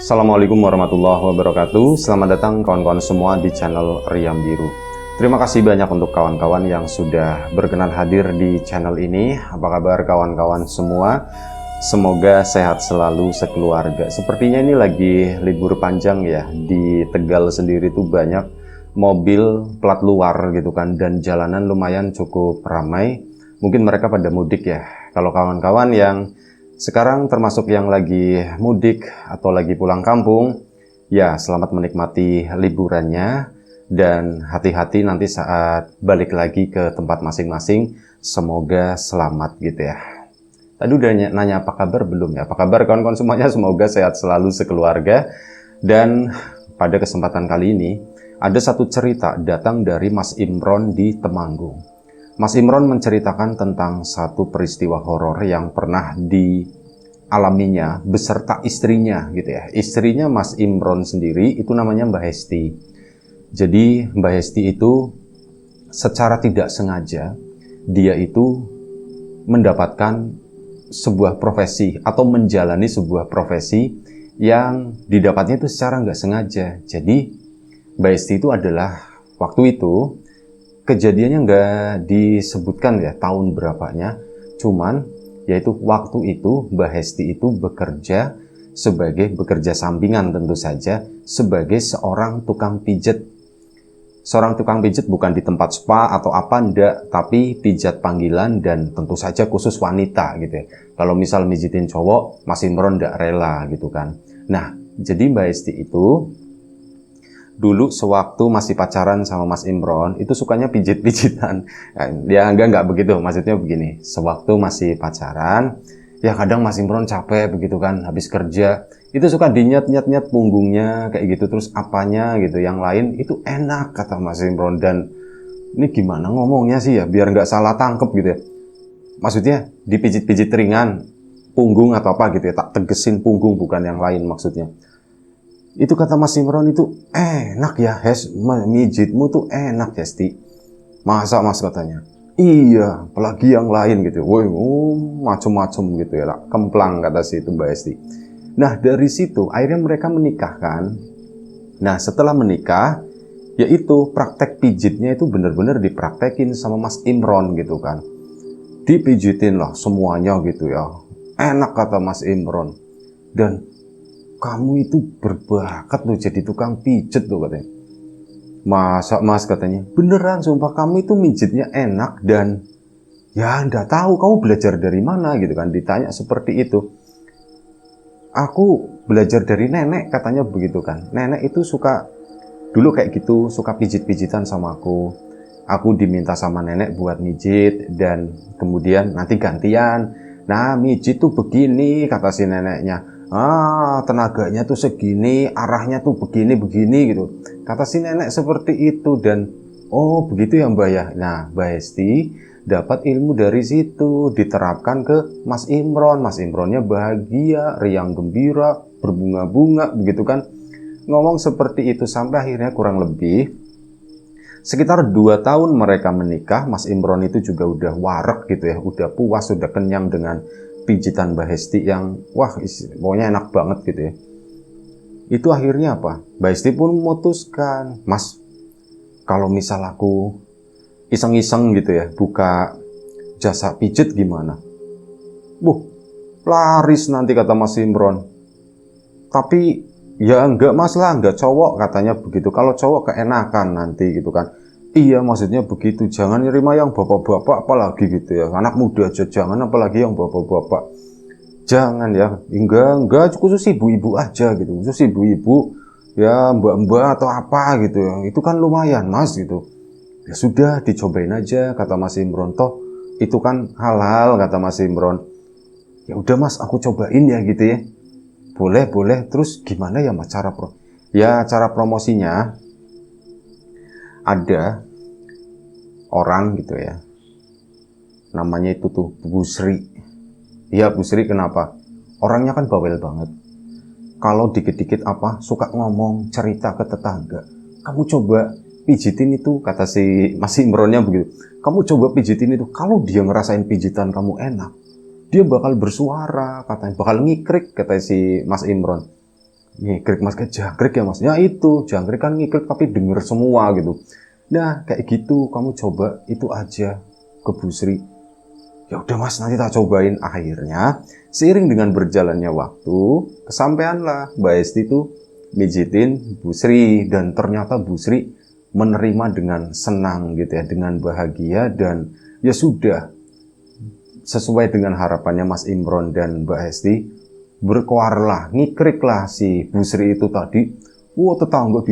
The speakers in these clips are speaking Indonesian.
Assalamualaikum warahmatullahi wabarakatuh. Selamat datang kawan-kawan semua di channel Riam Biru. Terima kasih banyak untuk kawan-kawan yang sudah berkenan hadir di channel ini. Apa kabar kawan-kawan semua? Semoga sehat selalu sekeluarga. Sepertinya ini lagi libur panjang ya. Di Tegal sendiri tuh banyak mobil plat luar gitu kan, dan jalanan lumayan cukup ramai. Mungkin mereka pada mudik ya. Kalau kawan-kawan yang sekarang termasuk yang lagi mudik atau lagi pulang kampung, ya selamat menikmati liburannya dan hati-hati nanti saat balik lagi ke tempat masing-masing. Semoga selamat gitu ya. Tadi udah nanya apa kabar belum ya? Apa kabar kawan-kawan semuanya? Semoga sehat selalu sekeluarga. Dan pada kesempatan kali ini ada satu cerita datang dari Mas Imron di Temanggung. Mas Imron menceritakan tentang satu peristiwa horor yang pernah dialaminya beserta istrinya gitu ya. Istrinya Mas Imron sendiri itu namanya Mbak Hesti. Jadi Mbak Hesti itu secara tidak sengaja dia itu mendapatkan sebuah profesi atau menjalani sebuah profesi yang didapatnya itu secara nggak sengaja. Jadi Mbak Hesti itu adalah waktu itu kejadiannya nggak disebutkan ya tahun berapanya, cuman yaitu waktu itu Mbak Hesti itu bekerja sampingan tentu saja sebagai seorang tukang pijat. Seorang tukang pijat bukan di tempat spa atau apa enggak, tapi pijat panggilan dan tentu saja khusus wanita gitu ya. Kalau misal mijitin cowok, Mas Imron nggak rela gitu kan. Nah, jadi Mbak Hesti itu dulu sewaktu masih pacaran sama Mas Imron itu sukanya pijit-pijitan. Ya enggak begitu, maksudnya begini. Sewaktu masih pacaran, ya kadang Mas Imron capek begitu kan, habis kerja, itu suka dinyet-nyet punggungnya kayak gitu, terus apanya gitu, yang lain itu enak kata Mas Imron. Dan ini gimana ngomongnya sih ya, biar nggak salah tangkep gitu ya. Maksudnya dipijit-pijit ringan, punggung atau apa gitu ya, tak tegesin punggung bukan yang lain maksudnya. Itu kata Mas Imron itu enak ya Hes, mijitmu tuh enak Hesti. Masa Mas katanya? Iya, apalagi yang lain gitu. Woi, macem-macem gitu ya, kemplang kata si itu Mbak Hesti. Nah dari situ akhirnya mereka menikah kan. Nah setelah menikah, yaitu praktek pijitnya itu benar-benar dipraktekin sama Mas Imron gitu kan. Dipijitin lah semuanya gitu ya. Enak kata Mas Imron. Dan kamu itu berbakat loh jadi tukang pijet loh katanya. Masa Mas katanya? Beneran sumpah, kamu itu mijitnya enak dan ya nggak tahu kamu belajar dari mana gitu kan. Ditanya seperti itu. Aku belajar dari nenek katanya begitu kan. Nenek itu suka dulu kayak gitu, suka pijit-pijitan sama aku. Aku diminta sama nenek buat mijit dan kemudian nanti gantian. Nah mijit tuh begini kata si neneknya. Tenaganya tuh segini, arahnya tuh begini gitu. Kata si nenek seperti itu. Dan oh begitu ya Mbak ya. Nah Mbak Hesti dapat ilmu dari situ, diterapkan ke Mas Imron. Mas Imronnya bahagia, riang gembira, berbunga-bunga begitu kan. Ngomong seperti itu sampai akhirnya kurang lebih sekitar 2 tahun mereka menikah. Mas Imron itu juga udah warak gitu ya, udah puas, udah kenyang dengan pijitan Mbak Hesti yang wah pokoknya enak banget gitu ya. Itu akhirnya apa? Mbak Hesti pun memutuskan, Mas kalau misal aku iseng-iseng gitu ya buka jasa pijit gimana? Laris nanti kata Mas Imron. Tapi ya enggak Mas lah, enggak cowok katanya begitu. Kalau cowok keenakan nanti gitu kan. Iya maksudnya begitu, jangan nerima yang bapak-bapak apalagi gitu ya. Anak muda aja jangan, apalagi yang bapak-bapak. Jangan ya, enggak khusus ibu-ibu aja gitu. Khusus ibu-ibu ya mbak-mbak atau apa gitu ya. Itu kan lumayan Mas gitu. Ya sudah dicobain aja kata Mas Imron. Toh itu kan halal kata Mas Imron. Ya udah Mas aku cobain ya gitu ya. Boleh. Terus gimana ya Mas cara cara promosinya? Ada orang gitu ya, namanya itu tuh Bu Sri. Iya Bu Sri, kenapa? Orangnya kan bawel banget. Kalau dikit-dikit apa suka ngomong cerita ke tetangga. Kamu coba pijitin itu, kata si Mas Imronnya begitu. Kamu coba pijitin itu, kalau dia ngerasain pijitan kamu enak, dia bakal bersuara, katanya bakal ngikrik, kata si Mas Imron. ngikrik mas, kayak jangkrik ya mas, ya itu jangkrik kan ngikrik tapi denger semua gitu. Nah kayak gitu kamu coba itu aja ke Bu Sri. Ya udah mas, nanti tak cobain. Akhirnya seiring dengan berjalannya waktu, kesampaianlah Mbak Esti itu mijitin Bu Sri, dan ternyata Bu Sri menerima dengan senang gitu ya, dengan bahagia, dan ya sudah sesuai dengan harapannya Mas Imron dan Mbak Esti, berkoarlah, ngikriklah si Bu Sri itu tadi. Wah tetangga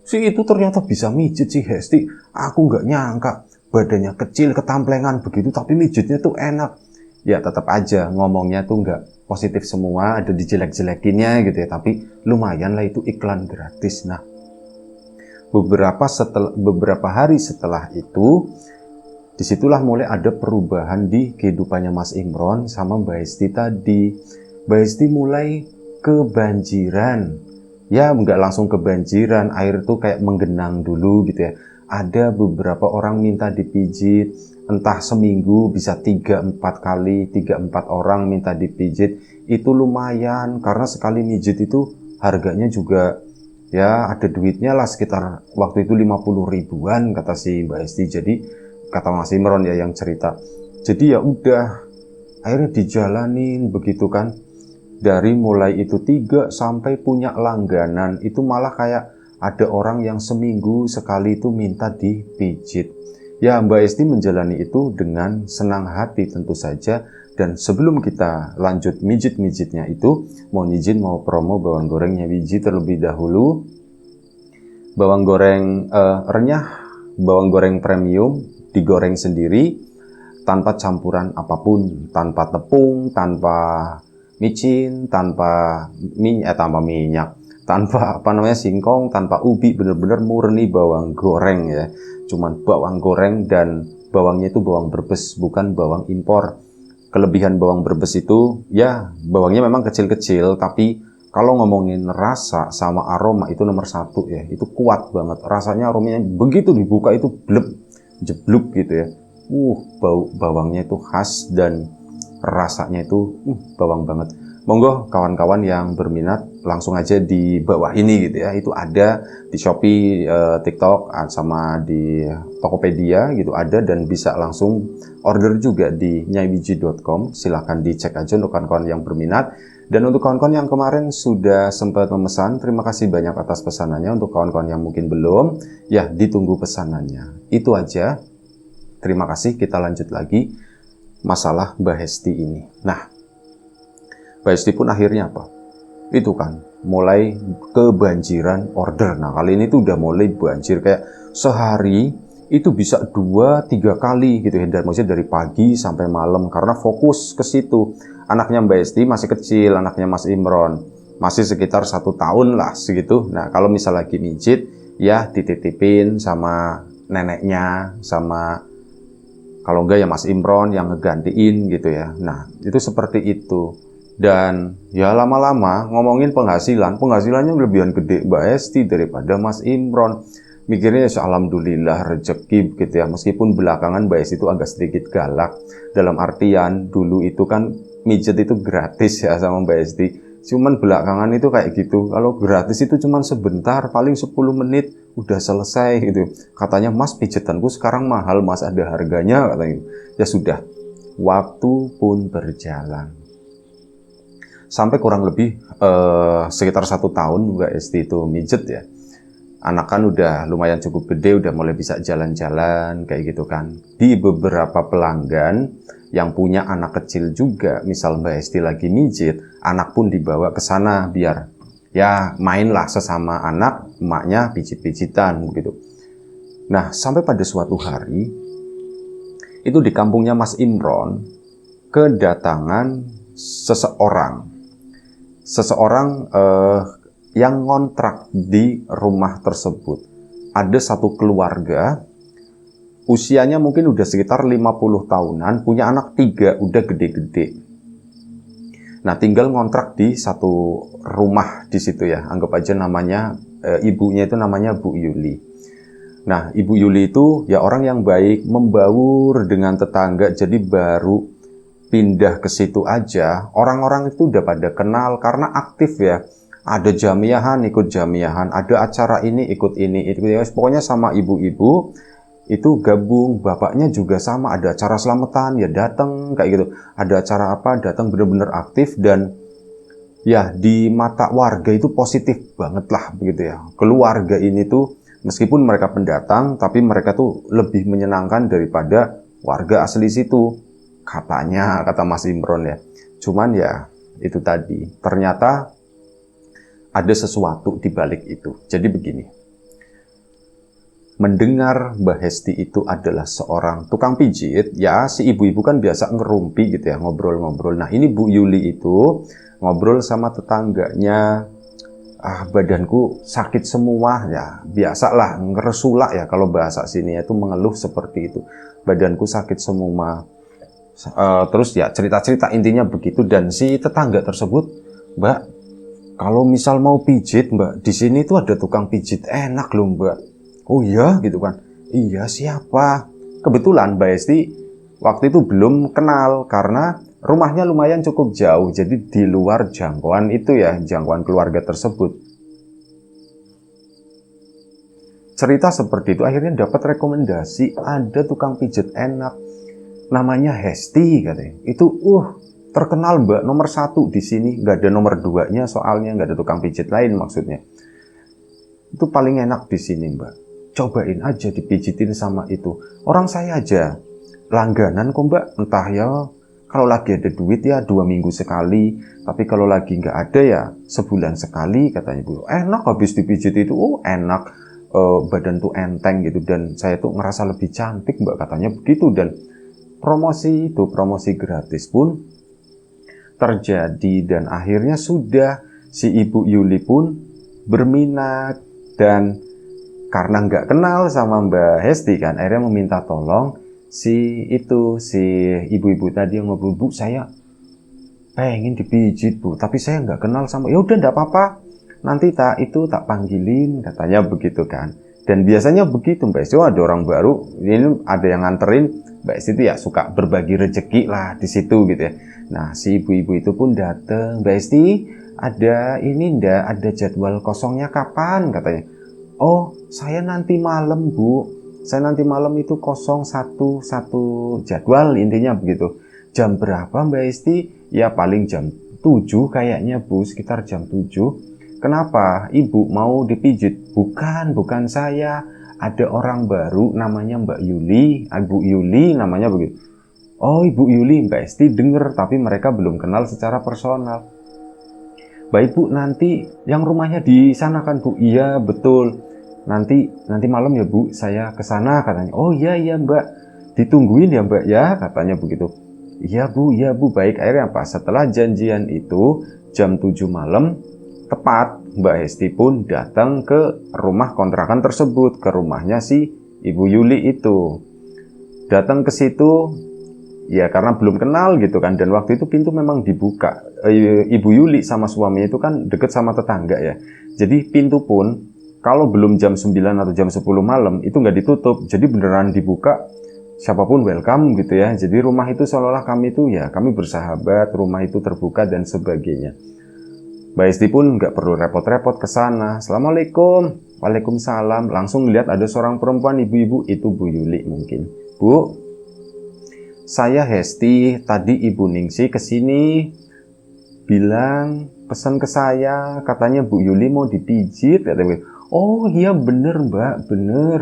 si itu ternyata bisa mijit si Hesti, aku nggak nyangka. Badannya kecil, ketamplengan begitu, tapi mijitnya tuh enak. Ya tetap aja ngomongnya tuh nggak positif semua, ada dijelek-jelekinnya gitu ya. Tapi lumayan lah, itu iklan gratis. Nah, beberapa hari setelah itu, disitulah mulai ada perubahan di kehidupannya Mas Imron sama Mbak Esti tadi. Mbak Esti mulai kebanjiran. Ya nggak langsung kebanjiran, air tuh kayak menggenang dulu gitu ya. Ada beberapa orang minta dipijit, entah seminggu bisa 3-4 kali, 3-4 orang minta dipijit. Itu lumayan, karena sekali mijit itu harganya juga ya ada duitnya lah, sekitar waktu itu 50 ribuan kata si Mbak Esti. Jadi kata Mas Imron ya yang cerita. Jadi ya udah, akhirnya dijalanin begitu kan. Dari mulai itu 3 sampai punya langganan, itu malah kayak ada orang yang seminggu sekali itu minta dipijit. Ya Mbak Esti menjalani itu dengan senang hati tentu saja. Dan sebelum kita lanjut mijit-mijitnya itu, mau izin mau promo bawang gorengnya biji terlebih dahulu. Bawang goreng renyah, bawang goreng premium, digoreng sendiri tanpa campuran apapun, tanpa tepung, tanpa micin, tanpa minyak, tanpa singkong, tanpa ubi, bener-bener murni bawang goreng ya. Cuman bawang goreng, dan bawangnya itu bawang Brebes, bukan bawang impor. Kelebihan bawang Brebes itu ya bawangnya memang kecil-kecil, tapi kalau ngomongin rasa sama aroma itu nomor 1 ya. Itu kuat banget rasanya, aromanya begitu dibuka itu bleb, jebluk gitu ya. Bau bawangnya itu khas, dan rasanya itu bawang banget. Monggo kawan-kawan yang berminat langsung aja di bawah ini gitu ya. Itu ada di Shopee, TikTok, sama di Tokopedia gitu ada, dan bisa langsung order juga di nyaywiji.com. Silahkan dicek aja untuk kawan-kawan yang berminat. Dan untuk kawan-kawan yang kemarin sudah sempat memesan, terima kasih banyak atas pesanannya. Untuk kawan-kawan yang mungkin belum, ya ditunggu pesanannya. Itu aja. Terima kasih, kita lanjut lagi masalah Mbak Hesti ini. Nah, Mbak Hesti pun akhirnya apa? Itu kan mulai kebanjiran order. Nah, kali ini tuh udah mulai banjir, kayak sehari itu bisa 2-3 kali gitu ya. Maksudnya dari pagi sampai malam, karena fokus ke situ. Anaknya Mbak Hesti masih kecil, anaknya Mas Imron masih sekitar 1 tahun lah segitu. Nah, kalau misal lagi mijit ya dititipin sama neneknya, sama kalau enggak ya Mas Imron yang ngegantiin gitu ya. Nah, itu seperti itu. Dan ya lama-lama ngomongin penghasilannya lebihan gede Mbak Hesti daripada Mas Imron. Mikirnya ya alhamdulillah rezeki gitu ya. Meskipun belakangan Mbak Hesti itu agak sedikit galak. Dalam artian dulu itu kan mijet itu gratis ya sama Mbak Hesti. Cuman belakangan itu kayak gitu. Kalau gratis itu cuman sebentar, paling 10 menit udah selesai gitu. Katanya, "Mas, pijetanku sekarang mahal, Mas, ada harganya," katanya. Ya sudah, waktu pun berjalan. Sampai kurang lebih sekitar 1 tahun Mbak Hesti itu mijet ya. Anak kan udah lumayan cukup gede, udah mulai bisa jalan-jalan kayak gitu kan. Di beberapa pelanggan yang punya anak kecil juga, misal Mbak Hesti lagi mijit, anak pun dibawa ke sana biar ya mainlah sesama anak, emaknya pijit-pijitan gitu. Nah, sampai pada suatu hari itu di kampungnya Mas Imron kedatangan seseorang yang ngontrak di rumah tersebut. Ada satu keluarga, usianya mungkin udah sekitar 50 tahunan, punya anak 3, udah gede-gede. Nah, tinggal ngontrak di satu rumah di situ ya. Anggap aja namanya, ibunya itu namanya Bu Yuli. Nah, Ibu Yuli itu ya orang yang baik, membaur dengan tetangga, jadi baru pindah ke situ aja, orang-orang itu udah pada kenal karena aktif ya. Ada jamiahan, ikut jamiahan, ada acara ini, ikut ini, itu ya. Pokoknya sama ibu-ibu itu gabung, bapaknya juga sama, ada acara selamatan, ya datang, kayak gitu. Ada acara apa, datang bener-bener aktif, dan ya di mata warga itu positif banget lah, begitu ya. Keluarga ini tuh, meskipun mereka pendatang, tapi mereka tuh lebih menyenangkan daripada warga asli situ. Katanya, kata Mas Imron ya. Cuman ya, itu tadi. Ternyata ada sesuatu di balik itu. Jadi begini. Mendengar Mbak Hesti itu adalah seorang tukang pijit, ya si ibu-ibu kan biasa ngerumpi gitu ya, ngobrol-ngobrol. Nah ini Bu Yuli itu ngobrol sama tetangganya, badanku sakit semua, ya biasalah ngeresulak ya kalau bahasa sini itu mengeluh seperti itu. Badanku sakit semua. Terus ya cerita-cerita intinya begitu, dan si tetangga tersebut, Mbak, kalau misal mau pijit Mbak, di sini tuh ada tukang pijit enak loh Mbak. Oh iya gitu kan. Iya siapa? Kebetulan Mbak Hesti waktu itu belum kenal karena rumahnya lumayan cukup jauh. Jadi di luar jangkauan itu ya, jangkauan keluarga tersebut. Cerita seperti itu akhirnya dapat rekomendasi ada tukang pijit enak. Namanya Hesti katanya. Itu terkenal Mbak, nomor 1 di sini. Nggak ada nomor 2-nya soalnya, nggak ada tukang pijit lain maksudnya. Itu paling enak di sini Mbak. Cobain aja dipijitin sama itu. Orang saya aja langganan kok Mbak. Entah ya, kalau lagi ada duit ya 2 minggu sekali. Tapi kalau lagi nggak ada ya sebulan sekali katanya Bu. Enak habis dipijit itu. Enak. Badan tuh enteng gitu. Dan saya tuh ngerasa lebih cantik Mbak katanya begitu. Dan promosi itu, promosi gratis pun terjadi. Dan akhirnya sudah si Ibu Yuli pun berminat. Dan karena nggak kenal sama Mbak Hesti kan, akhirnya meminta tolong si ibu-ibu tadi yang ngobrol, Bu saya pengen dipijit Bu, tapi saya nggak kenal sama. Ya udah nggak apa-apa, nanti tak panggilin katanya begitu kan. Dan biasanya begitu Mbak Hesti, ada orang baru, ini ada yang nganterin, Mbak Hesti itu ya suka berbagi rezeki lah di situ gitu ya. Nah si ibu-ibu itu pun datang, Mbak Hesti ada ini ndak, ada jadwal kosongnya kapan katanya. Oh, saya nanti malam Bu. Saya nanti malam itu kosong satu jadwal, intinya begitu. Jam berapa Mbak Esti? Ya paling jam 7 kayaknya Bu, sekitar jam 7. Kenapa? Ibu mau dipijit? Bukan saya. Ada orang baru namanya Mbak Yuli. Ibu Yuli namanya begitu. Oh, Ibu Yuli, Mbak Esti denger, tapi mereka belum kenal secara personal. Baik Bu, nanti yang rumahnya di sana kan Bu? Iya betul. Nanti malam ya Bu, saya ke sana katanya. Oh iya Mbak, ditungguin ya Mbak ya katanya begitu. Iya Bu, baik. Akhirnya apa? Setelah janjian itu jam 7 malam tepat, Mbak Hesti pun datang ke rumah kontrakan tersebut, ke rumahnya si Ibu Yuli itu. Datang ke situ ya karena belum kenal gitu kan, dan waktu itu pintu memang dibuka. Ibu Yuli sama suaminya itu kan deket sama tetangga ya. Jadi pintu pun kalau belum jam 9 atau jam 10 malam itu nggak ditutup. Jadi beneran dibuka, siapapun welcome gitu ya. Jadi rumah itu seolah-olah kami bersahabat, rumah itu terbuka dan sebagainya. Mbak Esti pun nggak perlu repot-repot ke sana. Assalamualaikum. Waalaikumsalam. Langsung lihat ada seorang perempuan ibu-ibu, itu Bu Yuli mungkin. Bu, saya Hesti, tadi Ibu Ningsi kesini bilang pesan ke saya, katanya Bu Yuli mau dipijit. Oh iya bener Mbak, bener.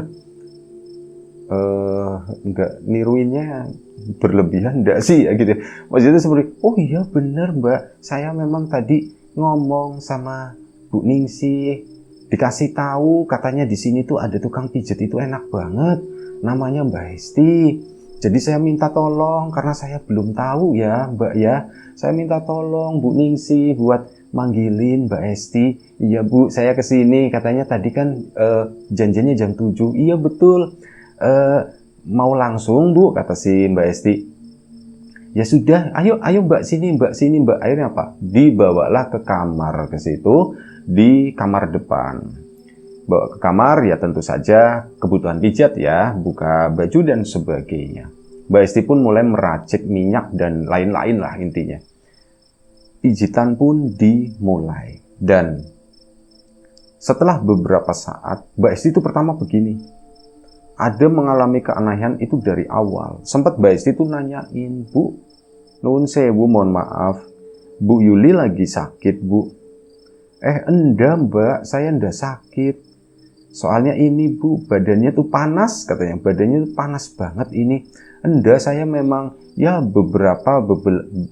Enggak niruinnya berlebihan enggak sih ya gitu. Maksudnya seperti, oh iya bener Mbak, saya memang tadi ngomong sama Bu Ningsi, dikasih tahu katanya di sini tuh ada tukang pijat itu enak banget, namanya Mbak Hesti. Jadi saya minta tolong karena saya belum tahu ya Mbak ya. Saya minta tolong Bu Ningsi buat manggilin Mbak Hesti. Iya Bu, saya kesini katanya tadi kan janjinya jam 7. Iya betul. Mau langsung Bu, kata si Mbak Hesti. Ya sudah, ayo Mbak sini Mbak. Akhirnya apa? Dibawalah ke kamar ke situ, di kamar depan. Bawa ke kamar ya tentu saja kebutuhan pijat ya, buka baju dan sebagainya. Mbak Hesti pun mulai meracik minyak dan lain-lain lah intinya. Pijitan pun dimulai. Dan setelah beberapa saat, Mbak Esti itu pertama begini, ada mengalami keanehan itu dari awal. Sempat Mbak Esti itu nanyain, Bu, nuwun sewu, mohon maaf, Bu Yuli lagi sakit, Bu? Enggak Mbak, saya enggak sakit. Soalnya ini Bu, badannya tuh panas, katanya, badannya tuh panas banget ini. Enggak, saya memang, ya beberapa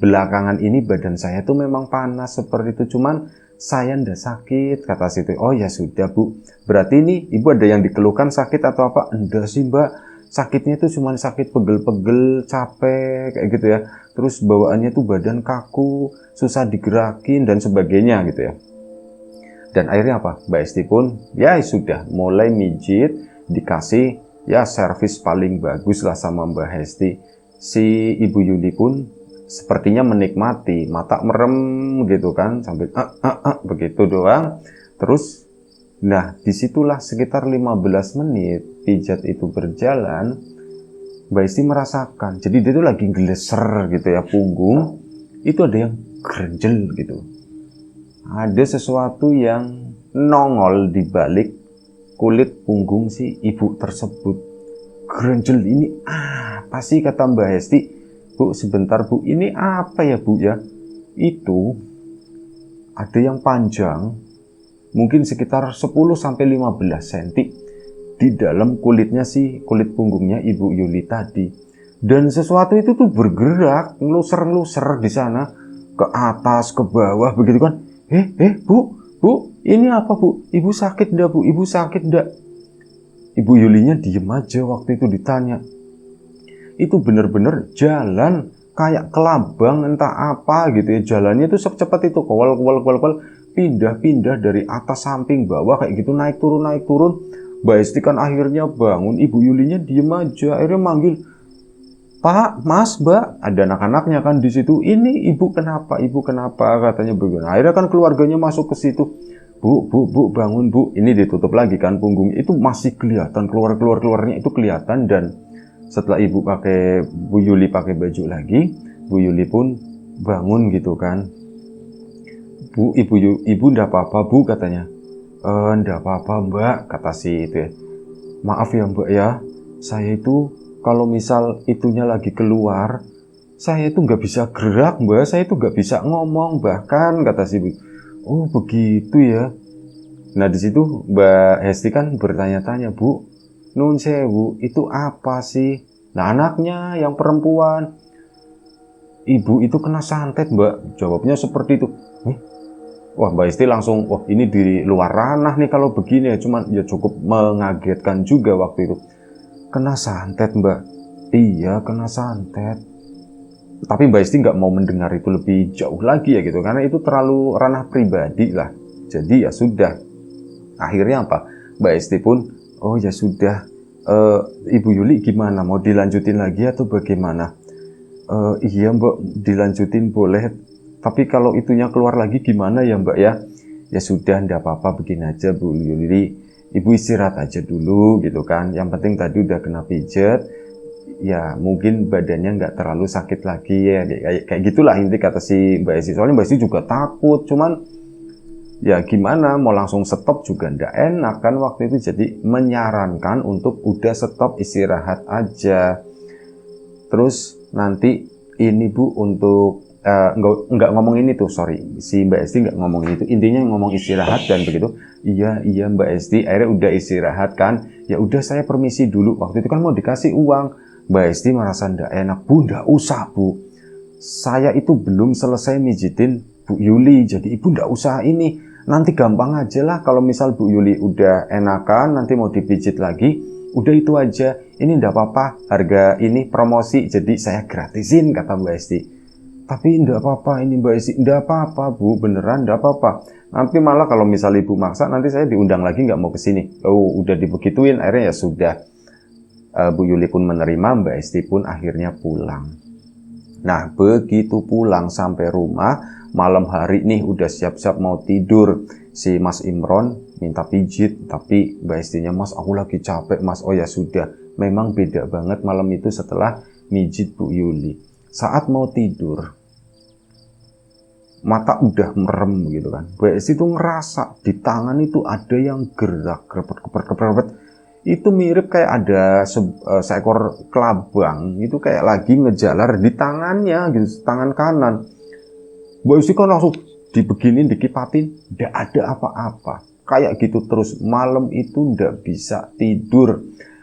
belakangan ini badan saya tuh memang panas seperti itu, cuman saya ndak sakit, kata situ. Oh ya sudah Bu, berarti ini Ibu ada yang dikeluhkan sakit atau apa? Enggak sih Mbak, sakitnya tuh cuma sakit pegel-pegel, capek kayak gitu ya. Terus bawaannya tuh badan kaku, susah digerakin dan sebagainya gitu ya. Dan akhirnya apa? Mbak Esti pun ya sudah mulai mijit, dikasih ya servis paling bagus lah sama Mbak Esti. Si Ibu Yuli pun sepertinya menikmati, mata merem gitu kan, sambil begitu doang. Terus, nah disitulah sekitar 15 menit pijat itu berjalan, Mbak Esti merasakan, jadi dia tuh lagi geleser gitu ya, punggung, itu ada yang gerenjel gitu. Ada sesuatu yang nongol di balik kulit punggung si ibu tersebut. Gerenjel ini apa sih, kata Mbak Esti. Bu, sebentar Bu, ini apa ya Bu ya? Itu ada yang panjang, mungkin sekitar 10-15 cm di dalam kulitnya sih, kulit punggungnya Ibu Yuli tadi. Dan sesuatu itu tuh bergerak, ngeluser-ngeluser di sana, ke atas, ke bawah, begitu kan. Bu, ini apa Bu? Ibu sakit enggak Bu? Ibu sakit enggak? Ibu Yulinya diem aja waktu itu ditanya. Itu bener-bener jalan kayak kelabang entah apa gitu ya, jalannya itu secepat itu, kowal pindah-pindah dari atas samping bawah kayak gitu, naik turun. Mbak Esti kan akhirnya bangun, Ibu Yulinya diem aja, akhirnya manggil, Pak, Mas, Mbak, ada anak-anaknya kan di situ. Ini Ibu kenapa, katanya begitu. Akhirnya kan keluarganya masuk ke situ. Bu, bangun Bu. Ini ditutup lagi kan punggung, itu masih kelihatan keluarnya itu kelihatan. Dan setelah Bu Yuli pakai baju lagi, Bu Yuli pun bangun gitu kan. Bu, ibu ndak apa-apa Bu, katanya. Ndak apa-apa Mbak, kata si itu ya. Maaf ya Mbak ya, saya itu kalau misal itunya lagi keluar, saya itu nggak bisa gerak Mbak, saya itu nggak bisa ngomong bahkan, kata si Bu. Oh begitu ya. Nah di situ Mbak Hesti kan bertanya-tanya, Bu, nun sewu, itu apa sih? Nah anaknya yang perempuan, Ibu itu kena santet Mbak, jawabnya seperti itu. Wah Mbak Esti langsung, wah ini di luar ranah nih kalau begini ya, cuman ya cukup mengagetkan juga waktu itu. Kena santet Mbak? Iya kena santet. Tapi Mbak Esti nggak mau mendengar itu lebih jauh lagi ya gitu, karena itu terlalu ranah pribadi lah. Jadi ya sudah, akhirnya apa? Mbak Esti pun, oh ya sudah, Ibu Yuli gimana? Mau dilanjutin lagi atau bagaimana? Iya Mbak, dilanjutin boleh. Tapi kalau itunya keluar lagi gimana ya Mbak ya? Ya sudah, enggak apa-apa, begini aja Bu Yuli. Ibu istirahat aja dulu gitu kan. Yang penting tadi udah kena pijet. Ya mungkin badannya nggak terlalu sakit lagi ya. Kayak gitulah inti kata si Mbak Esti. Soalnya Mbak Esti juga takut. Cuman ya gimana, mau langsung stop juga ndak enak kan waktu itu. Jadi menyarankan untuk udah stop, istirahat aja. Terus nanti ini Bu untuk nggak ngomong ini tuh, sorry, si Mbak Esti nggak ngomong itu, intinya ngomong istirahat dan begitu. Iya Mbak Esti, akhirnya udah istirahat kan. Ya udah saya permisi dulu. Waktu itu kan mau dikasih uang. Mbak Esti merasa ndak enak. Bu, ndak usah Bu, saya itu belum selesai mijitin Bu Yuli, jadi Ibu ndak usah ini. Nanti gampang aja lah kalau misal Bu Yuli udah enakan, nanti mau dipijit lagi, udah itu aja. Ini ndak apa-apa, harga ini promosi, jadi saya gratisin, kata Mbak Esti. Tapi ndak apa-apa ini Mbak Esti, ndak apa-apa Bu, beneran ndak apa-apa. Nanti malah kalau misal Ibu maksa, nanti saya diundang lagi nggak mau kesini. Oh udah dibegituin, akhirnya ya sudah. Bu Yuli pun menerima, Mbak Esti pun akhirnya pulang. Nah begitu pulang sampai rumah, malam hari nih udah siap-siap mau tidur, si Mas Imron minta pijit, tapi Mbak Estinya, Mas aku lagi capek Mas. Oh ya sudah, memang beda banget malam itu setelah mijit Bu Yuli. Saat mau tidur, mata udah merem gitu kan. Mbak Esti itu ngerasa di tangan itu ada yang gerak, krepet. Itu mirip kayak ada seekor kelabang itu kayak lagi ngejalar di tangannya gitu, tangan kanan. Mbak Esti kan langsung dibeginin, dikipatin, nggak ada apa-apa. Kayak gitu terus, malam itu nggak bisa tidur.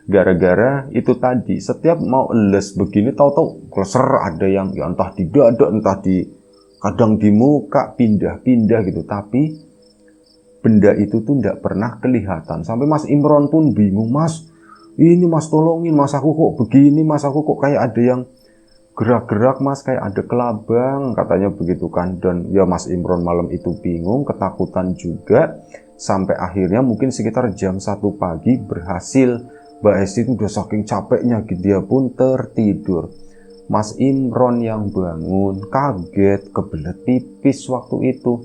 Gara-gara itu tadi, setiap mau les begini, tahu-tahu kleser ada yang ya entah di dada, entah di kadang di muka, pindah-pindah gitu. Tapi benda itu tuh nggak pernah kelihatan. Sampai Mas Imron pun bingung, Mas, ini Mas tolongin, Mas aku kok begini, Mas aku kok kayak ada yang gerak-gerak Mas, kayak ada kelabang, katanya begitu kan. Dan ya Mas Imron malam itu bingung, ketakutan juga. Sampai akhirnya mungkin sekitar jam 1 pagi berhasil. Mbak Esti itu udah saking capeknya, dia pun tertidur. Mas Imron yang bangun, kaget, kebelet pipis waktu itu.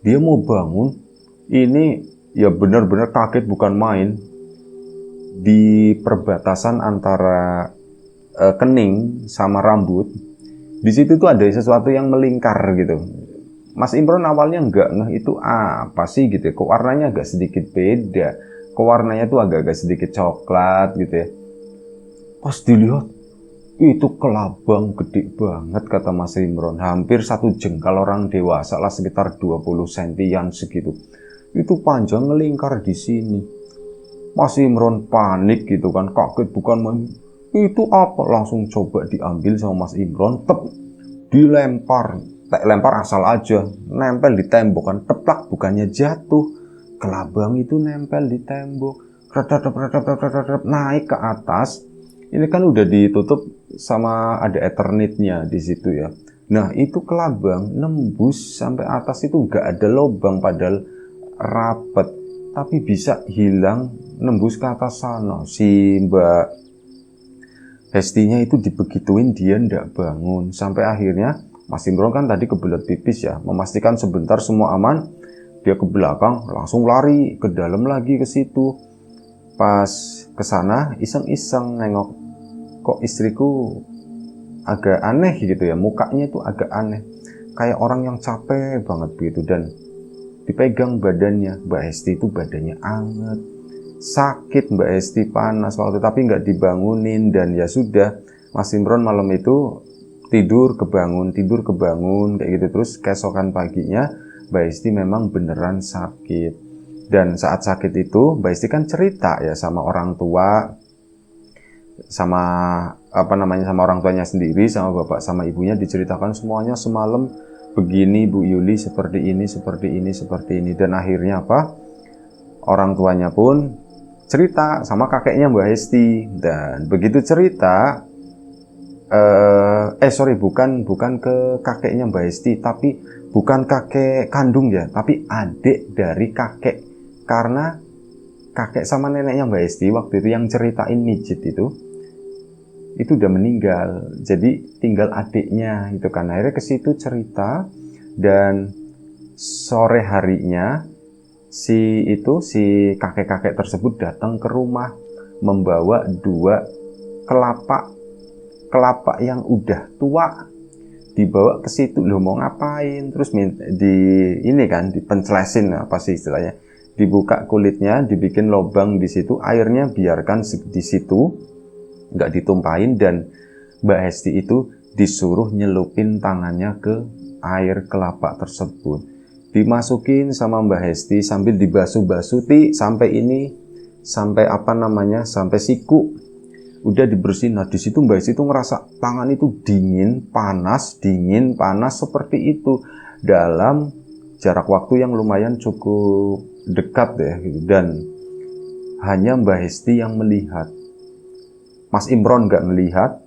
Dia mau bangun, ini ya benar-benar kaget bukan main. Di perbatasan antara kening sama rambut, di situ tuh ada sesuatu yang melingkar gitu. Mas Imron awalnya nggak ngeh itu apa sih gitu ya, kok warnanya agak sedikit beda, kok warnanya tuh agak-agak sedikit coklat gitu ya. Pas dilihat, itu kelabang gede banget kata Mas Imron, hampir 1 jengkal orang dewasa lah, sekitar 20 sentian segitu. Itu panjang ngelingkar di sini. Mas Imron panik gitu kan, kaget bukan main. Itu apa? Langsung coba diambil sama Mas Imron, dilempar. Lempar asal aja, nempel di tembok kan, teplak, bukannya jatuh. Kelabang itu nempel di tembok, naik ke atas. Ini kan udah ditutup sama ada Ethernetnya di situ ya. Nah itu kelabang nembus sampai atas itu nggak ada lubang padahal rapet, tapi bisa hilang nembus ke atas sana. Si Mbak Hestinya itu dibegituin dia ndak bangun. Sampai akhirnya Mas Imron kan tadi kebelet pipis ya, memastikan sebentar semua aman, dia ke belakang langsung lari ke dalam lagi ke situ. Pas ke sana iseng-iseng nengok, kok istriku agak aneh gitu ya, mukanya itu agak aneh, kayak orang yang capek banget begitu. Dan dipegang badannya, Mbak Hesti itu badannya anget, sakit Mbak Hesti, panas waktu, tapi nggak dibangunin. Dan ya sudah, Mas Imron malam itu tidur kebangun kayak gitu terus. Keesokan paginya Mbak Hesti memang beneran sakit. Dan saat sakit itu Mbak Hesti kan cerita ya sama orang tua, sama sama orang tuanya sendiri, sama bapak sama ibunya, diceritakan semuanya semalam begini Bu Yuli, seperti ini. Dan akhirnya apa, orang tuanya pun cerita sama kakeknya Mbak Hesti. Dan begitu cerita, bukan ke kakeknya Mbak Hesti, tapi bukan kakek kandung ya, tapi adik dari kakek. Karena kakek sama neneknya Mbak Hesti waktu itu yang ceritain mijit itu udah meninggal, jadi tinggal adiknya itu kan. Akhirnya ke situ cerita, dan sore harinya si kakek-kakek tersebut datang ke rumah membawa 2 kelapa yang udah tua, dibawa ke situ. Loh mau ngapain? Terus dipencelesin, apa sih istilahnya, dibuka kulitnya, dibikin lubang di situ, airnya biarkan di situ, nggak ditumpahin. Dan Mbak Hesti itu disuruh nyelupin tangannya ke air kelapa tersebut, dimasukin sama Mbak Hesti sambil dibasuh-basuh sampai siku, udah dibersihin. Nah di situ Mbak Hesti itu ngerasa tangan itu dingin panas seperti itu dalam jarak waktu yang lumayan cukup dekat ya gitu. Dan hanya Mbak Hesti yang melihat, Mas Imron nggak melihat,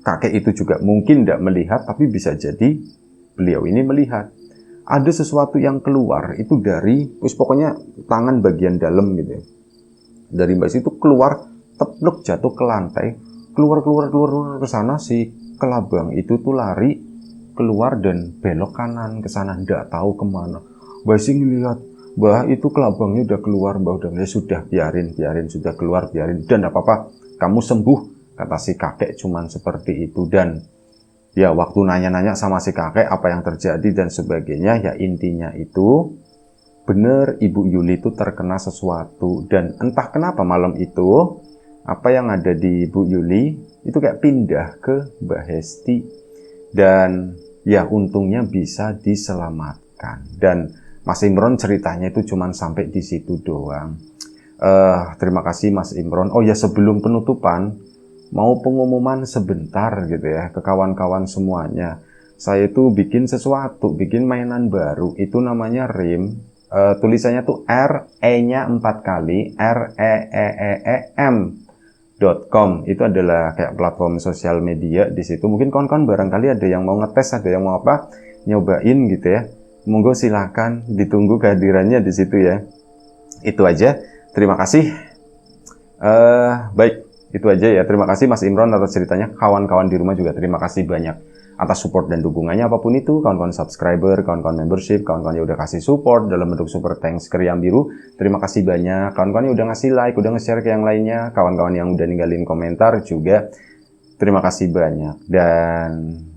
kakek itu juga mungkin nggak melihat, tapi bisa jadi beliau ini melihat ada sesuatu yang keluar itu dari pokoknya tangan bagian dalam gitu ya, dari Mbak Hesti itu keluar, tepluk jatuh ke lantai, keluar ke sana. Si kelabang itu tuh lari keluar dan belok kanan ke sana, nggak tahu kemana. Mbak Hesti ngelihat, Mbak itu kelabangnya udah keluar, Mbak udah, ya sudah biarin sudah keluar, biarin, udah nggak apa-apa, kamu sembuh, kata si kakek cuman seperti itu. Dan ya waktu nanya-nanya sama si kakek apa yang terjadi dan sebagainya, ya intinya itu bener Ibu Yuli itu terkena sesuatu, dan entah kenapa malam itu apa yang ada di Ibu Yuli itu kayak pindah ke Mbak Hesti, dan ya untungnya bisa diselamatkan. Dan Mas Imron ceritanya itu cuman sampai di situ doang. Terima kasih Mas Imron. Oh ya, sebelum penutupan mau pengumuman sebentar gitu ya ke kawan-kawan semuanya. Saya tuh bikin sesuatu, bikin mainan baru. Itu namanya RIM. Tulisannya tuh R, E-nya 4 kali, REEEEM.com. Itu adalah kayak platform sosial media di situ. Mungkin kawan-kawan barangkali ada yang mau ngetes, ada yang mau apa, nyobain gitu ya. Monggo silakan, ditunggu kehadirannya di situ ya. Itu aja. Terima kasih. Baik, itu aja ya. Terima kasih Mas Imron atas ceritanya. Kawan-kawan di rumah juga terima kasih banyak atas support dan dukungannya apapun itu. Kawan-kawan subscriber, kawan-kawan membership, kawan-kawan yang udah kasih support dalam bentuk super thanks ke Riam Biru. Terima kasih banyak. Kawan-kawan yang udah ngasih like, udah nge-share ke yang lainnya. Kawan-kawan yang udah ninggalin komentar juga. Terima kasih banyak. Dan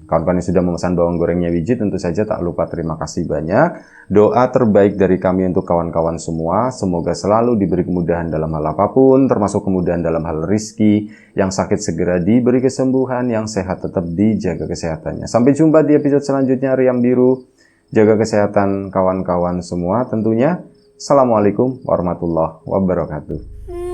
kawan-kawan yang sudah memesan bawang gorengnya Wiji, tentu saja tak lupa terima kasih banyak. Doa terbaik dari kami untuk kawan-kawan semua, semoga selalu diberi kemudahan dalam hal apapun, termasuk kemudahan dalam hal rizki, yang sakit segera diberi kesembuhan, yang sehat tetap dijaga kesehatannya. Sampai jumpa di episode selanjutnya Riam Biru. Jaga kesehatan kawan-kawan semua tentunya. Assalamualaikum warahmatullahi wabarakatuh.